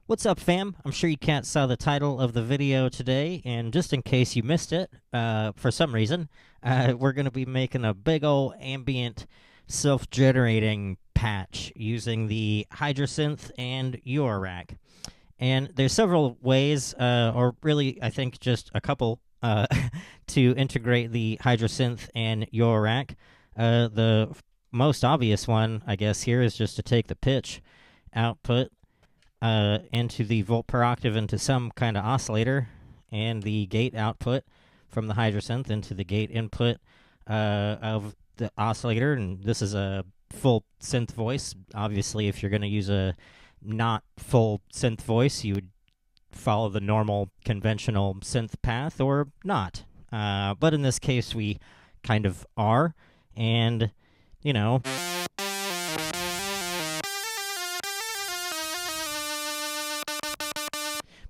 What's up, fam? I'm sure you can't saw the title of the video today, and just in case you missed it, for some reason, we're going to be making a big ol' ambient self-generating patch using the Hydrasynth and Eurorack. And there's several ways, or really, I think just a couple, to integrate the Hydrasynth and Eurorack. The most obvious one, I guess, here is just to take the pitch output into the volt per octave into some kind of oscillator, and the gate output from the Hydrasynth into the gate input of the oscillator. And this is a full synth voice. Obviously, if you're going to use a not full synth voice, you would follow the normal conventional synth path or not. But in this case, we kind of are. And, you know,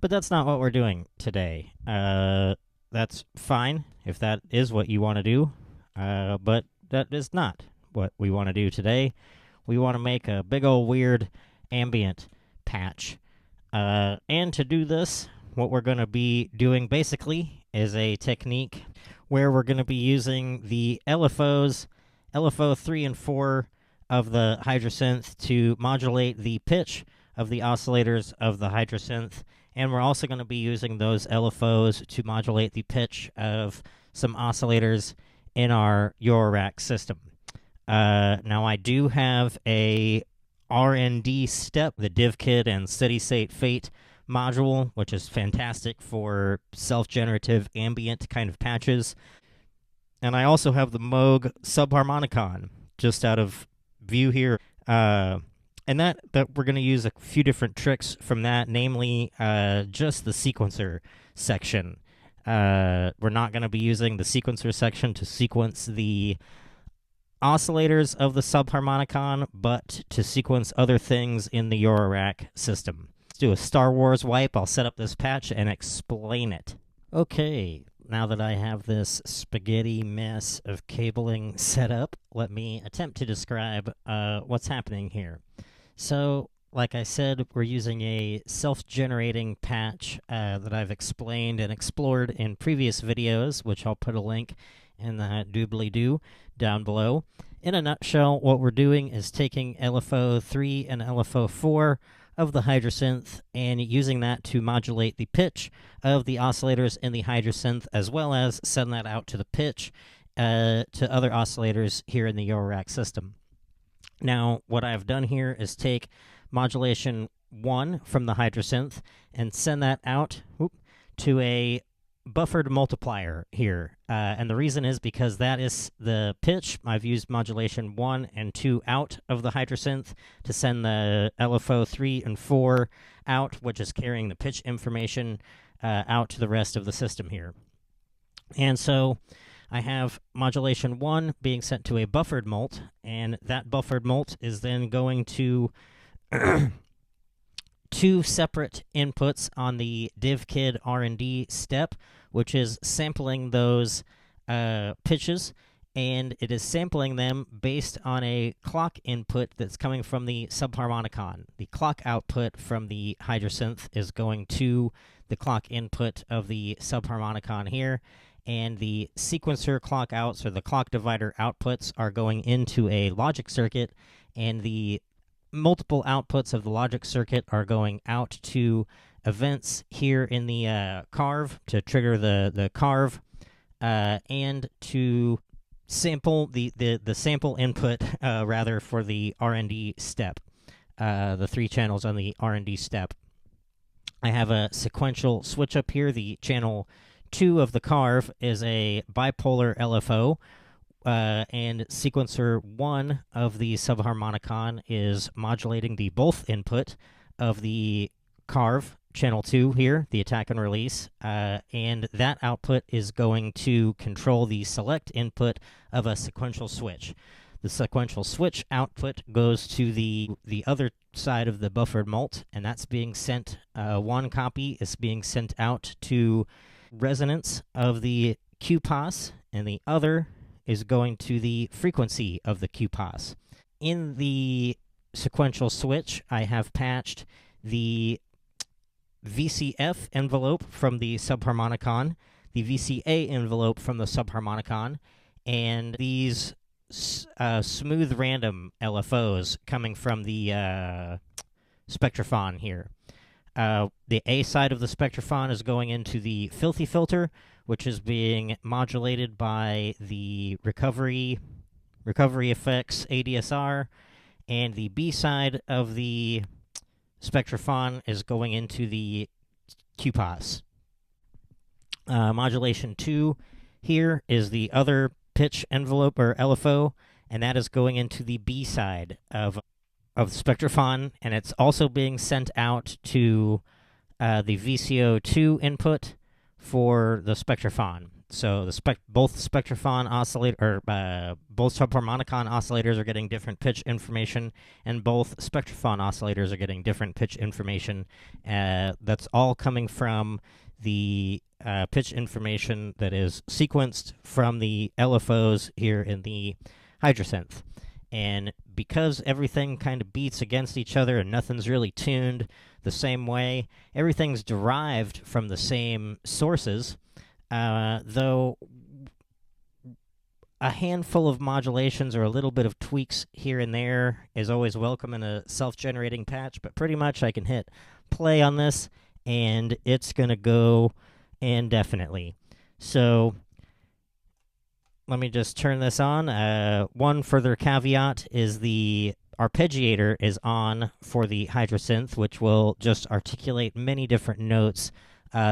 but that's not what we're doing today. That's fine if that is what you want to do, but that is not what we want to do today. We want to make a big old weird ambient patch. And to do this, what we're going to be doing basically is a technique where we're going to be using the LFOs, LFO 3 and 4 of the Hydrasynth to modulate the pitch of the oscillators of the Hydrasynth. And we're also going to be using those LFOs to modulate the pitch of some oscillators in our Eurorack system. Now, I do have a R&D step, the DivKit and Steady State Fate module, which is fantastic for self-generative ambient kind of patches. And I also have the Moog subharmonicon just out of view here. And that we're going to use a few different tricks from that, namely just the sequencer section. We're not going to be using the sequencer section to sequence the oscillators of the subharmonicon, but to sequence other things in the Eurorack system. Let's do a Star Wars wipe. I'll set up this patch and explain it. Okay, now that I have this spaghetti mess of cabling set up, let me attempt to describe what's happening here. So, like I said, we're using a self-generating patch that I've explained and explored in previous videos, which I'll put a link in the doobly-doo down below. In a nutshell, what we're doing is taking LFO 3 and LFO 4 of the Hydrasynth and using that to modulate the pitch of the oscillators in the Hydrasynth, as well as send that out to the pitch to other oscillators here in the Eurorack system. Now, what I've done here is take modulation 1 from the Hydrasynth and send that out to a buffered multiplier here. And the reason is because that is the pitch. I've used modulation 1 and 2 out of the Hydrasynth to send the LFO 3 and 4 out, which is carrying the pitch information out to the rest of the system here. And so I have modulation 1 being sent to a buffered mult, and that buffered mult is then going to two separate inputs on the DivKit R&D step, which is sampling those pitches, and it is sampling them based on a clock input that's coming from the subharmonicon. The clock output from the Hydrasynth is going to the clock input of the subharmonicon here, and the sequencer clock outs, or the clock divider outputs, are going into a logic circuit, and the multiple outputs of the logic circuit are going out to events here in the carve to trigger the carve, and to sample the sample input, rather, for the R&D step, the 3 channels on the R&D step. I have a sequential switch up here. The channel 2 of the carve is a bipolar LFO, and sequencer 1 of the subharmonicon is modulating the both input of the carve, channel 2 here, the attack and release, and that output is going to control the select input of a sequential switch. The sequential switch output goes to the other side of the buffered mult, and that's being sent, one copy is being sent out to resonance of the QPOS, and the other is going to the frequency of the QPOS. In the sequential switch, I have patched the VCF envelope from the subharmonicon, the VCA envelope from the subharmonicon, and these smooth random LFOs coming from the spectrophone here. The A side of the spectrophone is going into the filthy filter, which is being modulated by the recovery effects ADSR, and the B side of the spectrophone is going into the QPOS. Modulation 2 here is the other pitch envelope, or LFO, and that is going into the B side of the spectrophone, and it's also being sent out to the VCO2 input for the spectrophone. So both spectrophone oscillator, both subharmonicon oscillators are getting different pitch information, and both spectrophone oscillators are getting different pitch information. That's all coming from the pitch information that is sequenced from the LFOs here in the Hydrasynth. And because everything kind of beats against each other and nothing's really tuned the same way, everything's derived from the same sources, though a handful of modulations or a little bit of tweaks here and there is always welcome in a self-generating patch, but pretty much I can hit play on this, and it's going to go indefinitely. So let me just turn this on. One further caveat is the arpeggiator is on for the Hydrasynth, which will just articulate many different notes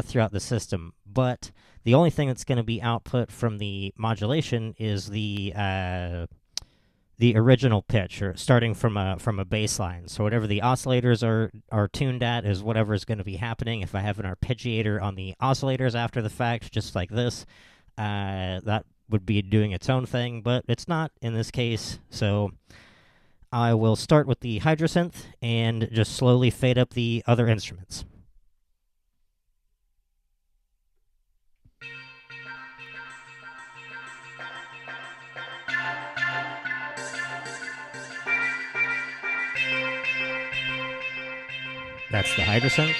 throughout the system. But the only thing that's going to be output from the modulation is the original pitch, or starting from a baseline. So whatever the oscillators are tuned at is whatever is going to be happening. If I have an arpeggiator on the oscillators after the fact, just like this, that would be doing its own thing, but it's not in this case. So I will start with the Hydrasynth and just slowly fade up the other instruments. That's the Hydrasynth.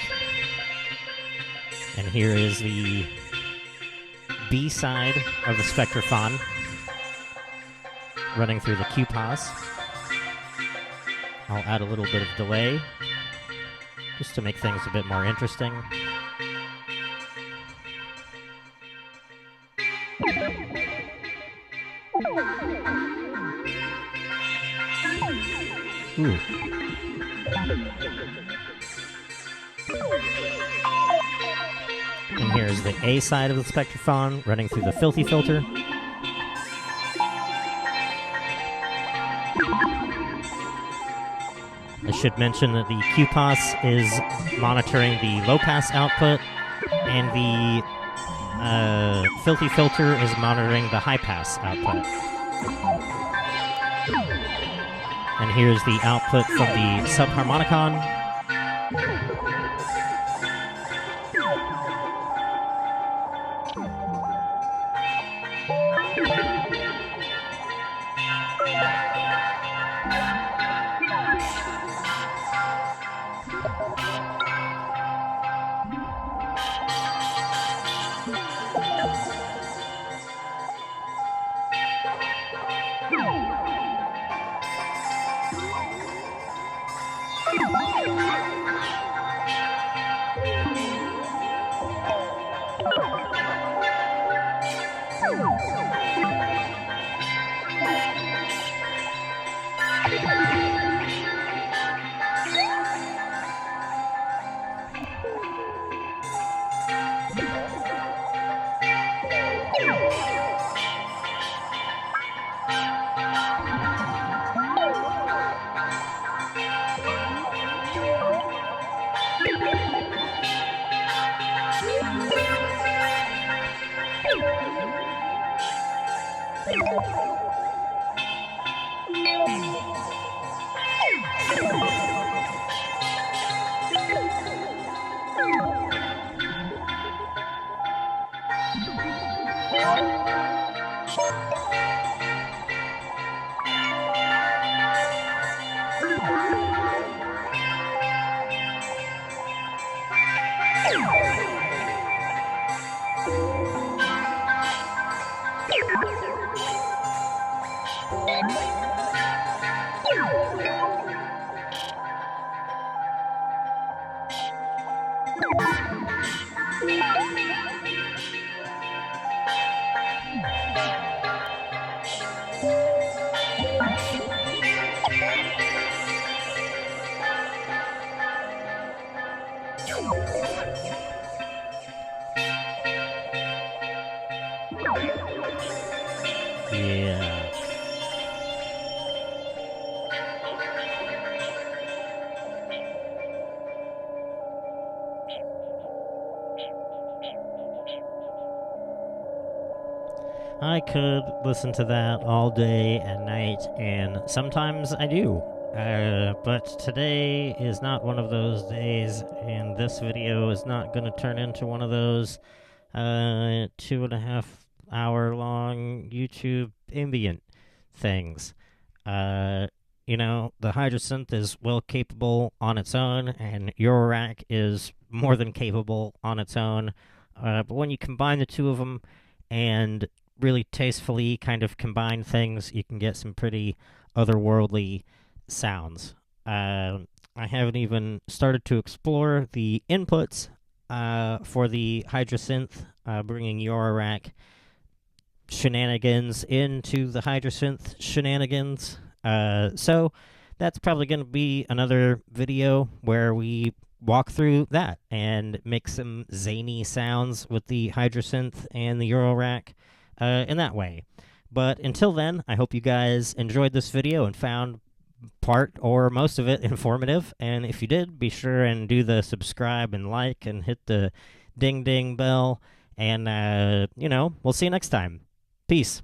And here is the B side of the spectrophone running through the QPOS. I'll add a little bit of delay just to make things a bit more interesting. Ooh. And here's the A side of the spectrophone running through the filthy filter. I should mention that the QPOS is monitoring the low-pass output, and the filthy filter is monitoring the high-pass output. And here's the output from the subharmonicon. Yeah. I could listen to that all day and night, and sometimes I do. But today is not one of those days, and this video is not going to turn into one of those 2.5 hour long YouTube ambient things. Uh, the Hydrasynth is well capable on its own, and Eurorack is more than capable on its own. But when you combine the two of them and really tastefully kind of combine things, you can get some pretty otherworldly sounds. I haven't even started to explore the inputs for the Hydrasynth, bringing Eurorack shenanigans into the Hydrasynth shenanigans. So that's probably going to be another video where we walk through that and make some zany sounds with the Hydrasynth and the Eurorack in that way. But until then, I hope you guys enjoyed this video and found part or most of it informative. And if you did, be sure and do the subscribe and like and hit the ding ding bell. And, we'll see you next time. Peace.